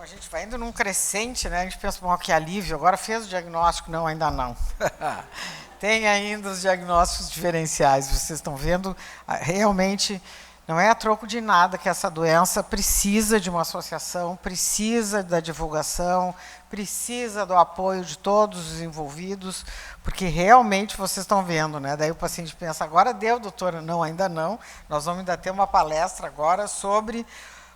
A gente vai indo num crescente, né? A gente pensa, bom, que alívio, agora fez o diagnóstico? Não, ainda não. Tem ainda os diagnósticos diferenciais, vocês estão vendo, realmente não é a troco de nada que essa doença precisa de uma associação, precisa da divulgação, precisa do apoio de todos os envolvidos, porque realmente vocês estão vendo, né? Daí o paciente pensa, agora deu, doutora? Não, ainda não. Nós vamos ainda ter uma palestra agora sobre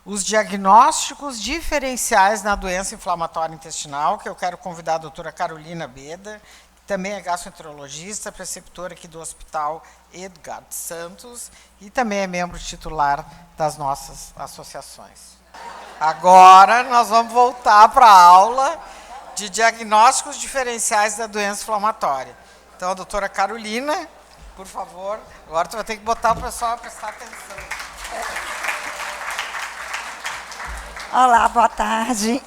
os diagnósticos diferenciais na doença inflamatória intestinal, que eu quero convidar a doutora Carolina Beda, que também é gastroenterologista, preceptora aqui do Hospital Edgar Santos, e também é membro titular das nossas associações. Agora nós vamos voltar para a aula de diagnósticos diferenciais da doença inflamatória. Então, a doutora Carolina, por favor, agora tu vai ter que botar o pessoal a prestar atenção. Olá, boa tarde.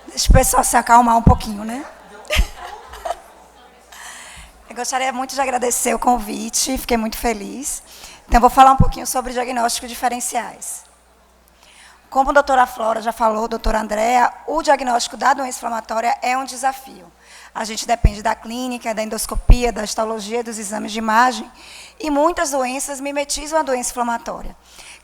Deixa o pessoal se acalmar um pouquinho, né? Eu gostaria muito de agradecer o convite, fiquei muito feliz. Então, vou falar um pouquinho sobre diagnósticos diferenciais. Como a doutora Flora já falou, a doutora Andréa, o diagnóstico da doença inflamatória é um desafio. A gente depende da clínica, da endoscopia, da histologia, dos exames de imagem, e muitas doenças mimetizam a doença inflamatória.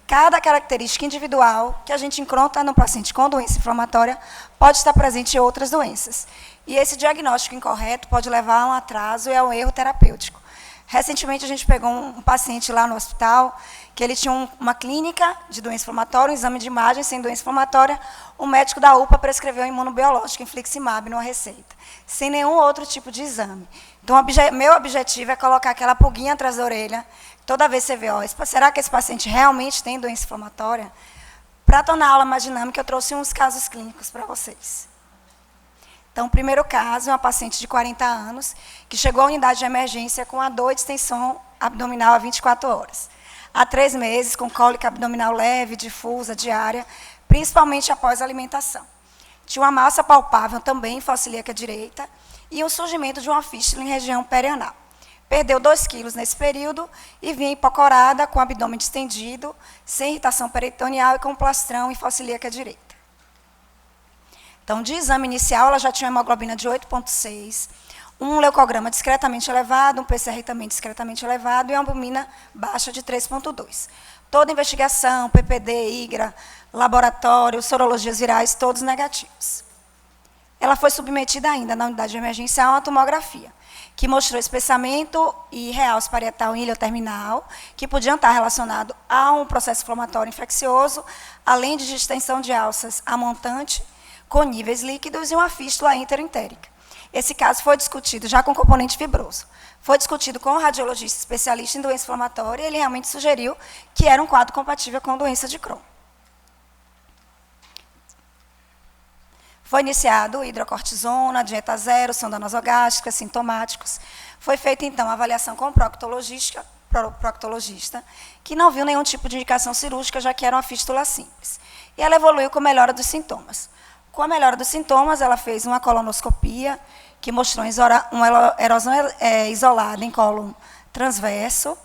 Cada característica individual que a gente encontra no paciente com doença inflamatória pode estar presente em outras doenças. E esse diagnóstico incorreto pode levar a um atraso e a um erro terapêutico. Recentemente, a gente pegou um paciente lá no hospital, que ele tinha uma clínica de doença inflamatória, um exame de imagem sem doença inflamatória, o médico da UPA prescreveu um imunobiológico, infliximab, numa receita, sem nenhum outro tipo de exame. Então, meu objetivo é colocar aquela pulguinha atrás da orelha, toda vez você vê, ó, será que esse paciente realmente tem doença inflamatória? Para tornar a aula mais dinâmica, eu trouxe uns casos clínicos para vocês. Então, o primeiro caso é uma paciente de 40 anos, que chegou à unidade de emergência com a dor de distensão abdominal há 24 horas. Há 3 meses, com cólica abdominal leve, difusa, diária, principalmente após a alimentação. Tinha uma massa palpável também em fossa ilíaca direita e um surgimento de uma fístula em região perianal. Perdeu 2 quilos nesse período e vinha hipocorada, com o abdômen distendido, sem irritação peritoneal e com plastrão em fossa ilíaca direita. Então, de exame inicial, ela já tinha uma hemoglobina de 8,6, um leucograma discretamente elevado, um PCR também discretamente elevado e uma albumina baixa de 3,2. Toda investigação, PPD, IGRA, laboratório, sorologias virais, todos negativos. Ela foi submetida ainda na unidade emergencial a uma tomografia, que mostrou espessamento e realce parietal em ilha terminal, que podiam estar relacionados a um processo inflamatório infeccioso, além de distensão de alças a montante, com níveis líquidos e uma fístula enteroentérica. Esse caso foi discutido já com componente fibroso. Foi discutido com o radiologista especialista em doença inflamatória e ele realmente sugeriu que era um quadro compatível com doença de Crohn. Foi iniciado hidrocortisona, dieta zero, sonda nasogástrica, sintomáticos. Foi feita, então, a avaliação com o proctologista, que não viu nenhum tipo de indicação cirúrgica, já que era uma fístula simples. E ela evoluiu com melhora dos sintomas. Com a melhora dos sintomas, ela fez uma colonoscopia, que mostrou uma erosão isolada em cólon transverso.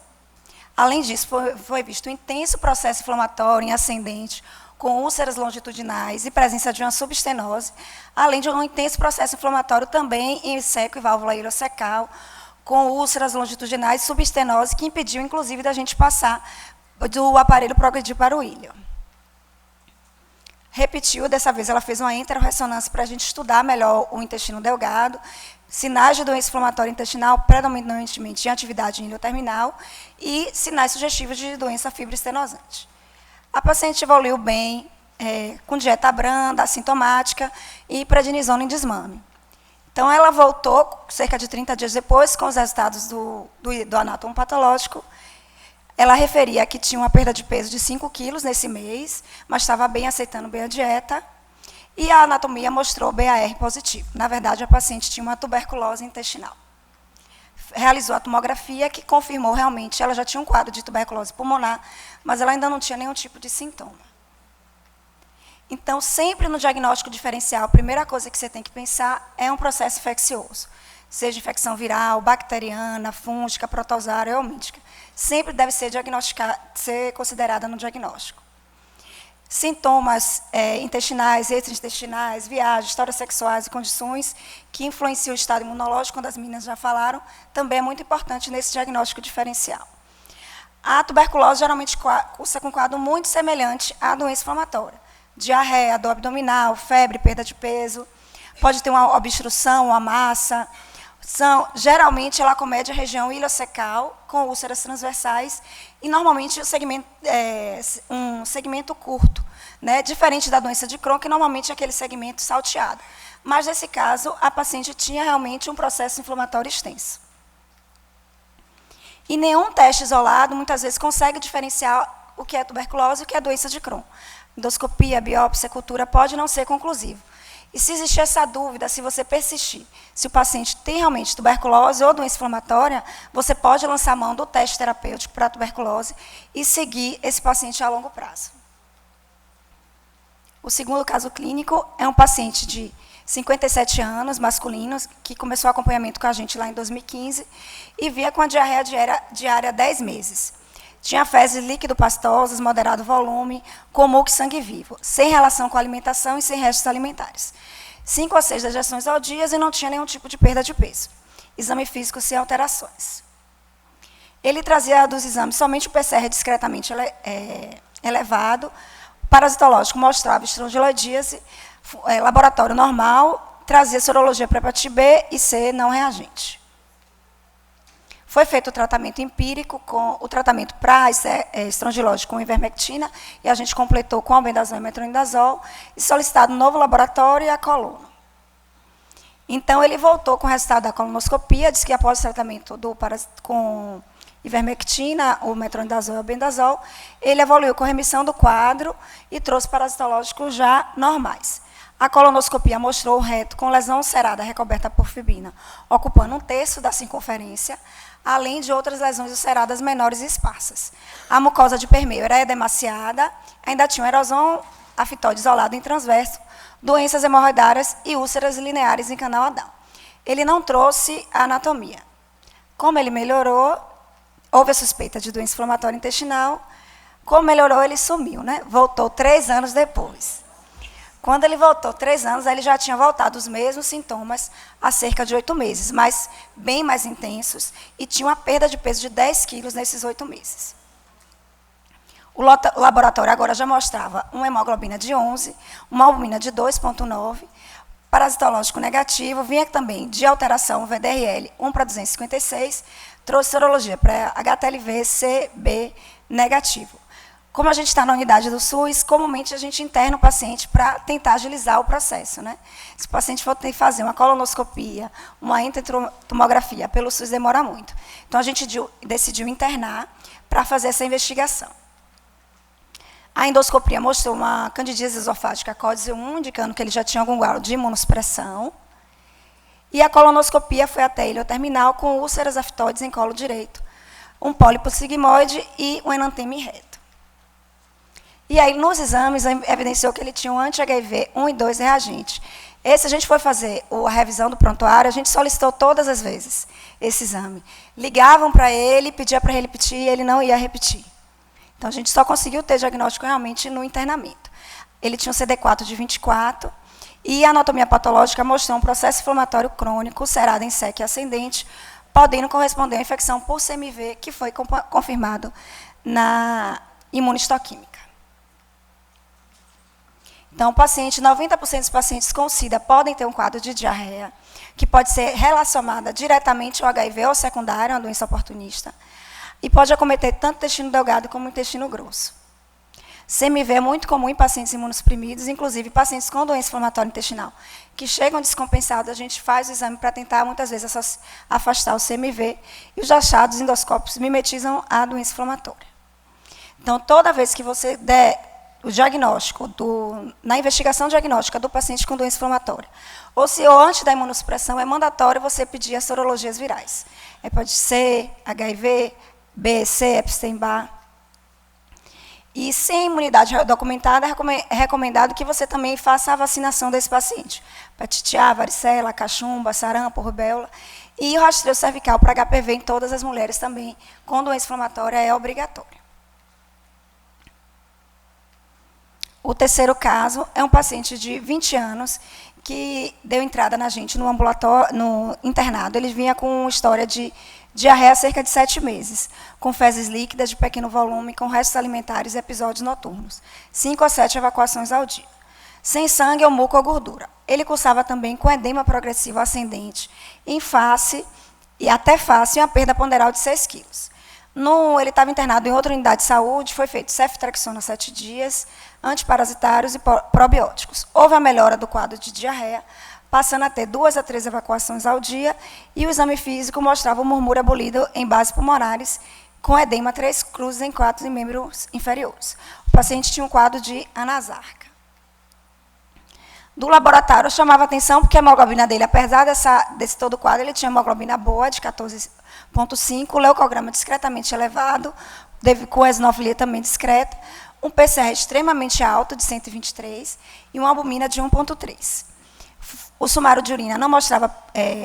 Além disso, foi visto um intenso processo inflamatório em ascendente, com úlceras longitudinais e presença de uma subestenose, além de um intenso processo inflamatório também em seco e válvula ileocecal, com úlceras longitudinais e subestenose, que impediu, inclusive, da gente passar do aparelho progredir para o ilho. Repetiu, dessa vez ela fez uma enterorressonância para a gente estudar melhor o intestino delgado, sinais de doença inflamatória intestinal, predominantemente em atividade ilioterminal, e sinais sugestivos de doença fibroestenosante. A paciente evoluiu bem, com dieta branda, assintomática e prednisona em desmame. Então, ela voltou, cerca de 30 dias depois, com os resultados do anátomo patológico. Ela referia que tinha uma perda de peso de 5 quilos nesse mês, mas estava bem, aceitando bem a dieta. E a anatomia mostrou BAR positivo. Na verdade, a paciente tinha uma tuberculose intestinal. Realizou a tomografia, que confirmou realmente, ela já tinha um quadro de tuberculose pulmonar, mas ela ainda não tinha nenhum tipo de sintoma. Então, sempre no diagnóstico diferencial, a primeira coisa que você tem que pensar é um processo infeccioso. Seja infecção viral, bacteriana, fúngica, protozoária ou helmíntica. Sempre deve ser considerada no diagnóstico. sintomas intestinais, extraintestinais, viagens, histórias sexuais e condições que influenciam o estado imunológico, quando as meninas já falaram, também é muito importante nesse diagnóstico diferencial. A tuberculose geralmente cursa com um quadro muito semelhante à doença inflamatória. Diarreia, dor abdominal, febre, perda de peso, pode ter uma obstrução, uma massa. Geralmente, ela acomete a região ileocecal, com úlceras transversais, e, normalmente, um segmento curto, né? Diferente da doença de Crohn, que normalmente é aquele segmento salteado. Mas, nesse caso, a paciente tinha realmente um processo inflamatório extenso. E nenhum teste isolado, muitas vezes, consegue diferenciar o que é tuberculose e o que é doença de Crohn. Endoscopia, biópsia, cultura pode não ser conclusivo. E se existir essa dúvida, se você persistir, se o paciente tem realmente tuberculose ou doença inflamatória, você pode lançar mão do teste terapêutico para a tuberculose e seguir esse paciente a longo prazo. O segundo caso clínico é um paciente de 57 anos, masculino, que começou o acompanhamento com a gente lá em 2015 e via com a diarreia diária há 10 meses. Tinha fezes líquido-pastosas, moderado volume, com muco e sangue vivo, sem relação com a alimentação e sem restos alimentares. 5 a 6 digestões ao dia e não tinha nenhum tipo de perda de peso. Exame físico sem alterações. Ele trazia dos exames somente o PCR discretamente elevado, parasitológico mostrava estrongiloidíase, laboratório normal, trazia sorologia para hepatite B e C não reagente. Foi feito o tratamento empírico, com o tratamento para estrongilose com ivermectina, e a gente completou com albendazol e metronidazol, e solicitado um novo laboratório e a coluna. Então, ele voltou com o resultado da colonoscopia, disse que após o tratamento com ivermectina, o metronidazol e o albendazol, ele evoluiu com remissão do quadro e trouxe parasitológicos já normais. A colonoscopia mostrou o reto com lesão ulcerada recoberta por fibrina, ocupando 1/3 da circunferência, além de outras lesões ulceradas menores e esparsas. A mucosa de permeio era edemaciada, ainda tinha uma erosão aftoide isolada em transverso, doenças hemorroidárias e úlceras lineares em canal anal. Ele não trouxe a anatomia. Como ele melhorou, houve a suspeita de doença inflamatória intestinal. Como melhorou, ele sumiu, né? Voltou 3 anos depois. Quando ele voltou 3 anos, ele já tinha voltado os mesmos sintomas há cerca de 8 meses, mas bem mais intensos, e tinha uma perda de peso de 10 quilos nesses 8 meses. O laboratório agora já mostrava uma hemoglobina de 11, uma albumina de 2,9, parasitológico negativo, vinha também de alteração VDRL 1/256, trouxe sorologia para HTLV, C, B negativo. Como a gente está na unidade do SUS, comumente a gente interna o paciente para tentar agilizar o processo, né? Se o paciente for ter que fazer uma colonoscopia, uma endotomografia, pelo SUS demora muito. Então, a gente decidiu internar para fazer essa investigação. A endoscopia mostrou uma candidíase esofágica códice 1, indicando que ele já tinha algum grau de imunossupressão. E a colonoscopia foi até ilioterminal com úlceras aftoides em colo direito, um pólipo sigmoide e um enantema reto. E aí, nos exames, evidenciou que ele tinha um anti-HIV 1 e 2 reagente. Esse, a gente foi fazer a revisão do prontuário, a gente solicitou todas as vezes esse exame. Ligavam para ele, pedia para ele repetir, e ele não ia repetir. Então, a gente só conseguiu ter diagnóstico realmente no internamento. Ele tinha um CD4 de 24, e a anatomia patológica mostrou um processo inflamatório crônico, ulcerado em SEC ascendente, podendo corresponder à infecção por CMV, que foi confirmado na imunistoquímica. Então, 90% dos pacientes com SIDA podem ter um quadro de diarreia, que pode ser relacionada diretamente ao HIV ou secundário, uma doença oportunista, e pode acometer tanto o intestino delgado como o intestino grosso. CMV é muito comum em pacientes imunossuprimidos, inclusive pacientes com doença inflamatória intestinal, que chegam descompensados, a gente faz o exame para tentar, muitas vezes, afastar o CMV, e os achados endoscópicos mimetizam a doença inflamatória. Então, toda vez que você der o diagnóstico, na investigação diagnóstica do paciente com doença inflamatória, ou se antes da imunossupressão, é mandatório você pedir as sorologias virais. Pode ser HIV, B, C, Epstein-Barr. E sem imunidade documentada, é recomendado que você também faça a vacinação desse paciente. Hepatite A, varicela, cachumba, sarampo, rubéola. E o rastreio cervical para HPV em todas as mulheres também, com doença inflamatória, é obrigatório. O terceiro caso é um paciente de 20 anos que deu entrada na gente no ambulatório, no internado. Ele vinha com história de diarreia há cerca de 7 meses, com fezes líquidas de pequeno volume, com restos alimentares e episódios noturnos. 5 a 7 evacuações ao dia. Sem sangue ou muco ou gordura. Ele cursava também com edema progressivo ascendente em face e até face e uma perda ponderal de 6 quilos. Ele estava internado em outra unidade de saúde, foi feito ceftriaxona 7 dias, antiparasitários e probióticos. Houve a melhora do quadro de diarreia, passando a ter 2 a 3 evacuações ao dia, e o exame físico mostrava o murmúrio abolido em bases pulmonares, com edema 3 cruzes em 4 membros inferiores. O paciente tinha um quadro de anasarca. Do laboratório, chamava atenção porque a hemoglobina dele, apesar desse todo quadro, ele tinha hemoglobina boa, de 14,5, leucograma discretamente elevado, com eosinofilia também discreta, um PCR extremamente alto, de 123, e uma albumina de 1,3. O sumário de urina não mostrava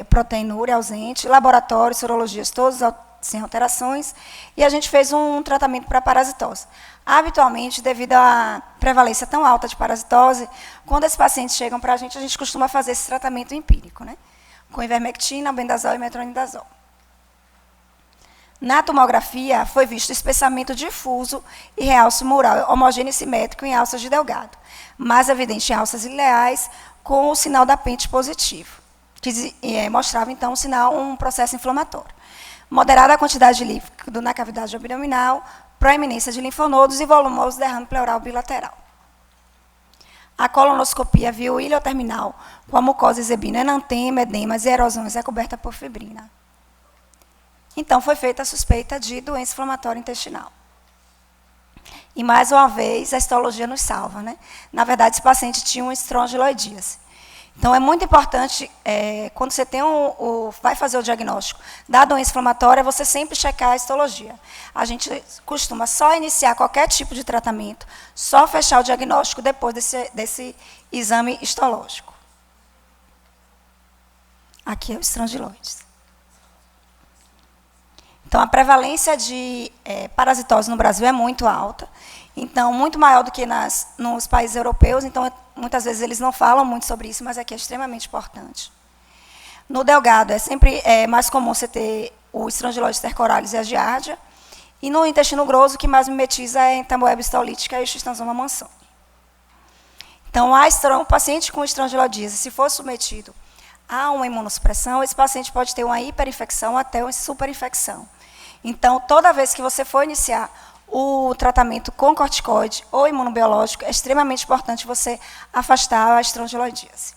proteinúria ausente, laboratório, sorologias, todos sem alterações, e a gente fez um tratamento para parasitose. Habitualmente, devido à prevalência tão alta de parasitose, quando esses pacientes chegam para a gente costuma fazer esse tratamento empírico, né? Com ivermectina, albendazol e metronidazol. Na tomografia, foi visto espessamento difuso e realce mural homogêneo e simétrico em alças de Delgado, mais evidente em alças ileais, com o sinal da pente positivo, que mostrava, então, um processo inflamatório. Moderada quantidade de líquido na cavidade abdominal, proeminência de linfonodos e volumoso derrame pleural bilateral. A colonoscopia viu ilioterminal com a mucosa exebina, enantema, edemas e erosões, é coberta por fibrina. Então, foi feita a suspeita de doença inflamatória intestinal. E, mais uma vez, a histologia nos salva, né? Na verdade, esse paciente tinha uma estrongiloidíase. Então, é muito importante, quando você vai fazer o diagnóstico da doença inflamatória, você sempre checar a histologia. A gente costuma só iniciar qualquer tipo de tratamento, só fechar o diagnóstico depois desse exame histológico. Aqui é o estrongiloides. Então, a prevalência de parasitose no Brasil é muito alta, então, muito maior do que nos países europeus, então, muitas vezes eles não falam muito sobre isso, mas aqui é extremamente importante. No delgado, é sempre mais comum você ter o estrongiloides stercoralis e a giardia, e no intestino grosso, o que mais mimetiza é a entamoeba histolítica e o schistosoma mansoni. Então, o paciente com estrongiloidíase, se for submetido a uma imunossupressão, esse paciente pode ter uma hiperinfecção até uma superinfecção. Então, toda vez que você for iniciar o tratamento com corticoide ou imunobiológico, é extremamente importante você afastar a estrongiloidíase.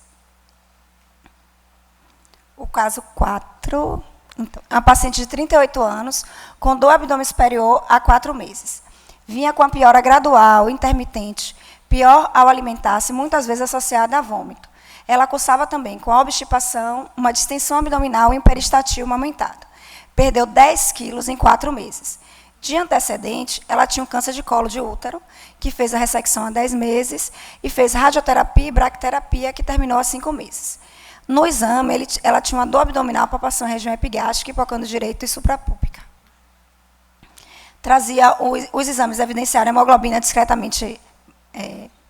O caso 4, então, é uma paciente de 38 anos, com dor abdômen superior há 4 meses. Vinha com a piora gradual, intermitente, pior ao alimentar-se, muitas vezes associada a vômito. Ela cursava também com a obstipação, uma distensão abdominal e um peristatio aumentado. Perdeu 10 quilos em 4 meses. De antecedente, ela tinha um câncer de colo de útero, que fez a ressecção há 10 meses, e fez radioterapia e bracterapia, que terminou há 5 meses. No exame, ela tinha uma dor abdominal, palpação em região epigástrica, hipocôndrio direito e suprapúbica. Os exames evidenciaram a hemoglobina discretamente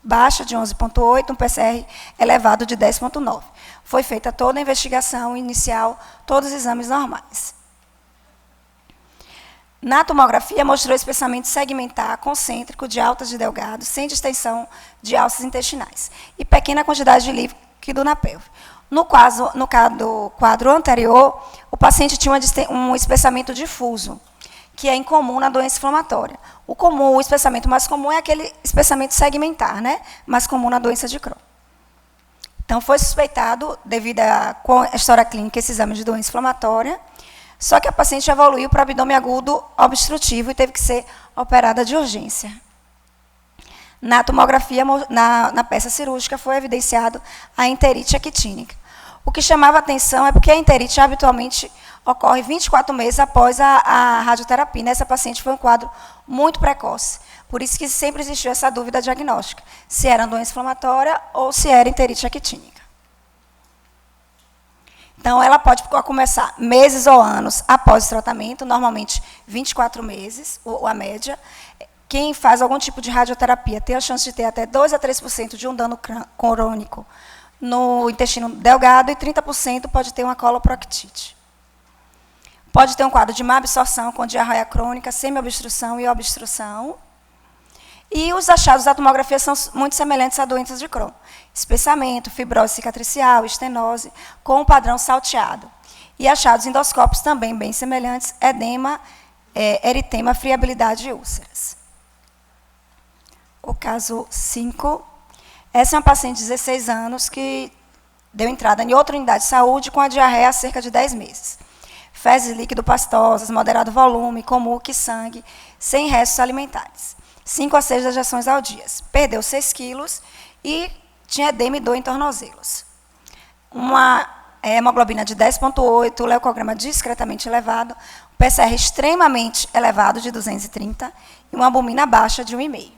baixa, de 11,8, um PCR elevado de 10,9. Foi feita toda a investigação inicial, todos os exames normais. Na tomografia, mostrou espessamento segmentar concêntrico de alças de Delgado, sem distensão de alças intestinais, e pequena quantidade de líquido na pelve. No quadro anterior, o paciente tinha um espessamento difuso, que é incomum na doença inflamatória. O espessamento mais comum é aquele espessamento segmentar, né? Mais comum na doença de Crohn. Então, foi suspeitado, devido com a história clínica, esse exame de doença inflamatória, só que a paciente evoluiu para abdômen agudo obstrutivo e teve que ser operada de urgência. Na tomografia, na peça cirúrgica, foi evidenciado a enterite actínica. O que chamava atenção é porque a enterite habitualmente ocorre 24 meses após a radioterapia. Nessa paciente foi um quadro muito precoce. Por isso que sempre existiu essa dúvida diagnóstica, se era doença inflamatória ou se era enterite actínica. Então, ela pode começar meses ou anos após o tratamento, normalmente 24 meses, a média. quem faz algum tipo de radioterapia tem a chance de ter até 2 a 3% de um dano crônico no intestino delgado e 30% pode ter uma coloproctite. Pode ter um quadro de má absorção com diarreia crônica, semi-obstrução e obstrução. E os achados da tomografia são muito semelhantes a doenças de Crohn. Espessamento, fibrose cicatricial, estenose, com um padrão salteado. E achados endoscópicos também bem semelhantes, edema, eritema, friabilidade e úlceras. O caso 5. Essa é uma paciente de 16 anos que deu entrada em outra unidade de saúde com a diarreia há cerca de 10 meses. Fezes líquido pastosas, moderado volume, com muco e sangue, sem restos alimentares. 5 a 6 dejeções ao dia. Perdeu 6 quilos e tinha edema e dor em tornozelos. Uma hemoglobina de 10,8, leucograma discretamente elevado, PCR extremamente elevado de 230 e uma albumina baixa de 1,5.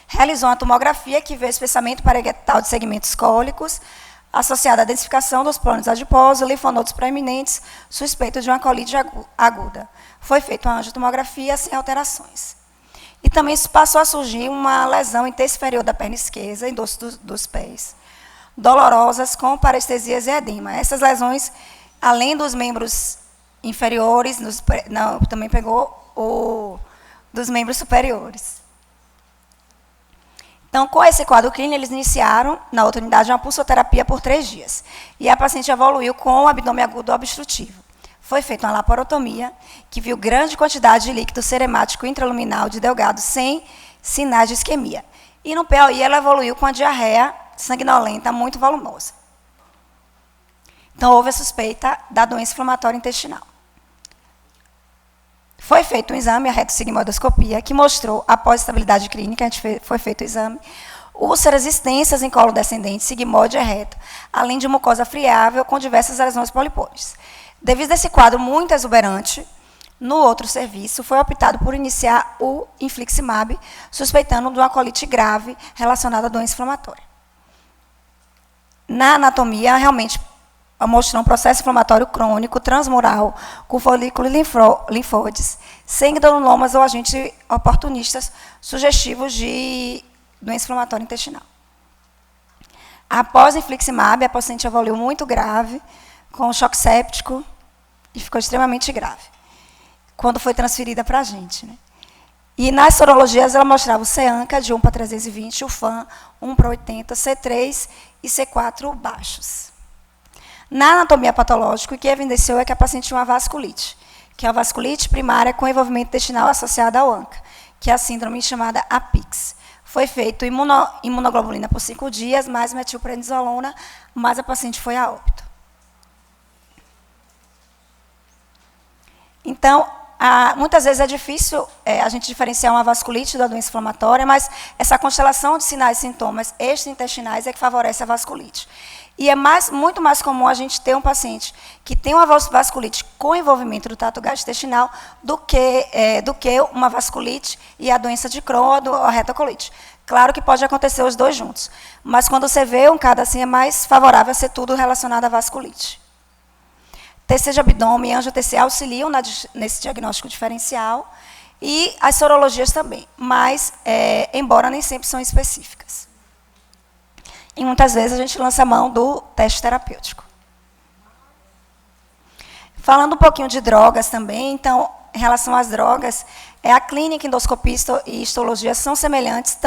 Realizou uma tomografia que viu espessamento parietal de segmentos cólicos, associada à densificação dos plânodos adiposos, linfonodos proeminentes, suspeito de uma colite aguda. Foi feita uma angiotomografia sem alterações. E também passou a surgir uma lesão em terço inferior da perna esquerda e dos pés, dolorosas, com parestesias e edema. Essas lesões, além dos membros inferiores, também pegou dos membros superiores. Então, com esse quadro clínico, eles iniciaram, na outra unidade, uma pulsoterapia por 3 dias. E a paciente evoluiu com o abdômen agudo obstrutivo. Foi feita uma laparotomia, que viu grande quantidade de líquido seremático intraluminal de delgado, sem sinais de isquemia. E no POI, ela evoluiu com a diarreia sanguinolenta muito volumosa. Então, houve a suspeita da doença inflamatória intestinal. Foi feito um exame, a retossigmoidoscopia, que mostrou, após estabilidade clínica, foi feito o exame, úlceras extensas em colo descendente, sigmoide e reto, além de mucosa friável com diversas lesões polipoides. Devido a esse quadro muito exuberante, no outro serviço, foi optado por iniciar o infliximab, suspeitando de uma colite grave relacionada à doença inflamatória. Na anatomia, realmente, mostrou um processo inflamatório crônico, transmural, com folículo linfóides, sem granulomas ou agentes oportunistas sugestivos de doença inflamatória intestinal. Após o infliximab, a paciente evoluiu muito grave, com choque séptico, e ficou extremamente grave, quando foi transferida para a gente. Né? E nas sorologias, ela mostrava o CEANCA de 1/320, o FAN 1/80, C3 e C4 baixos. Na anatomia patológica, o que evidenciou é que a paciente tinha uma vasculite, que é a vasculite primária com envolvimento intestinal associada ao ANCA, que é a síndrome chamada APIX. Foi feito imunoglobulina por 5 dias, mais metilprednisolona, mas a paciente foi a óbito. Então, muitas vezes é difícil a gente diferenciar uma vasculite da doença inflamatória, mas essa constelação de sinais e sintomas extraintestinais é que favorece a vasculite. E é muito mais comum a gente ter um paciente que tem uma vasculite com envolvimento do trato gastrointestinal do que uma vasculite e a doença de Crohn ou a retocolite. Claro que pode acontecer os dois juntos, mas quando você vê um caso assim, é mais favorável a ser tudo relacionado à vasculite. TC de abdômen e angio-TC auxiliam nesse diagnóstico diferencial e as sorologias também, mas, embora nem sempre são específicas. E muitas vezes a gente lança a mão do teste terapêutico. Falando um pouquinho de drogas também, então, em relação às drogas, a clínica, endoscopia e histologia são semelhantes,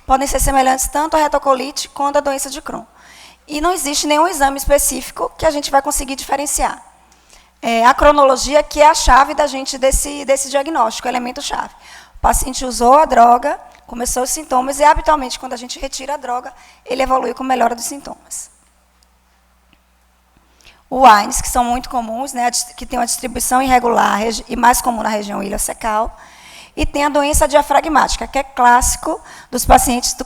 podem ser semelhantes tanto à retocolite quanto à doença de Crohn. E não existe nenhum exame específico que a gente vai conseguir diferenciar. A cronologia que é a chave da gente desse diagnóstico, o elemento-chave. O paciente usou a droga, começou os sintomas, e habitualmente, quando a gente retira a droga, ele evolui com melhora dos sintomas. O AINES, que são muito comuns, né, que tem uma distribuição irregular e mais comum na região iliocecal, e tem a doença diafragmática, que é clássico dos pacientes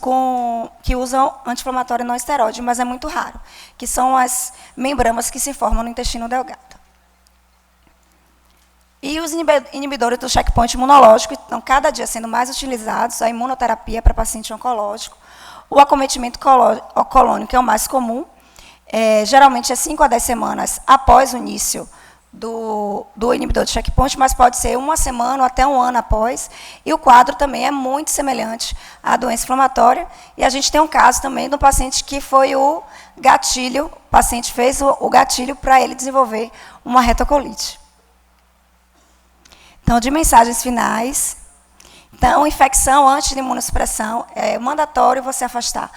que usam anti-inflamatório não esteroide, mas é muito raro, que são as membranas que se formam no intestino delgado. E os inibidores do checkpoint imunológico estão cada dia sendo mais utilizados, a imunoterapia para paciente oncológico, o acometimento colônico, que é o mais comum, geralmente é 5 a 10 semanas após o início do inibidor de checkpoint, mas pode ser uma semana ou até um ano após, e o quadro também é muito semelhante à doença inflamatória, e a gente tem um caso também de um paciente que foi o gatilho, o paciente fez o gatilho para ele desenvolver uma retocolite. Então, de mensagens finais, então, infecção antes de imunossupressão, é mandatório você afastar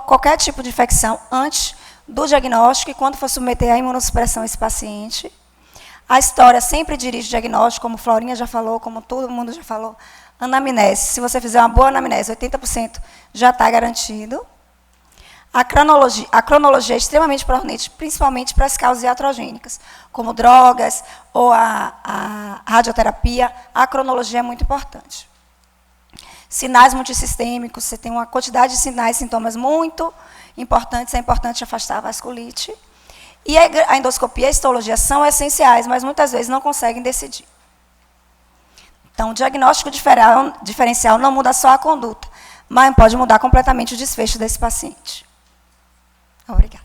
qualquer tipo de infecção antes do diagnóstico e quando for submeter à imunossupressão esse paciente. A história sempre dirige o diagnóstico, como Florinha já falou, como todo mundo já falou. Anamnese, se você fizer uma boa anamnese, 80% já está garantido. A cronologia é extremamente importante, principalmente para as causas iatrogênicas, como drogas ou a radioterapia. A cronologia é muito importante. Sinais multissistêmicos, você tem uma quantidade de sinais e sintomas muito importantes, é importante afastar a vasculite. E a endoscopia e a histologia são essenciais, mas muitas vezes não conseguem decidir. Então, o diagnóstico diferencial não muda só a conduta, mas pode mudar completamente o desfecho desse paciente. Obrigada.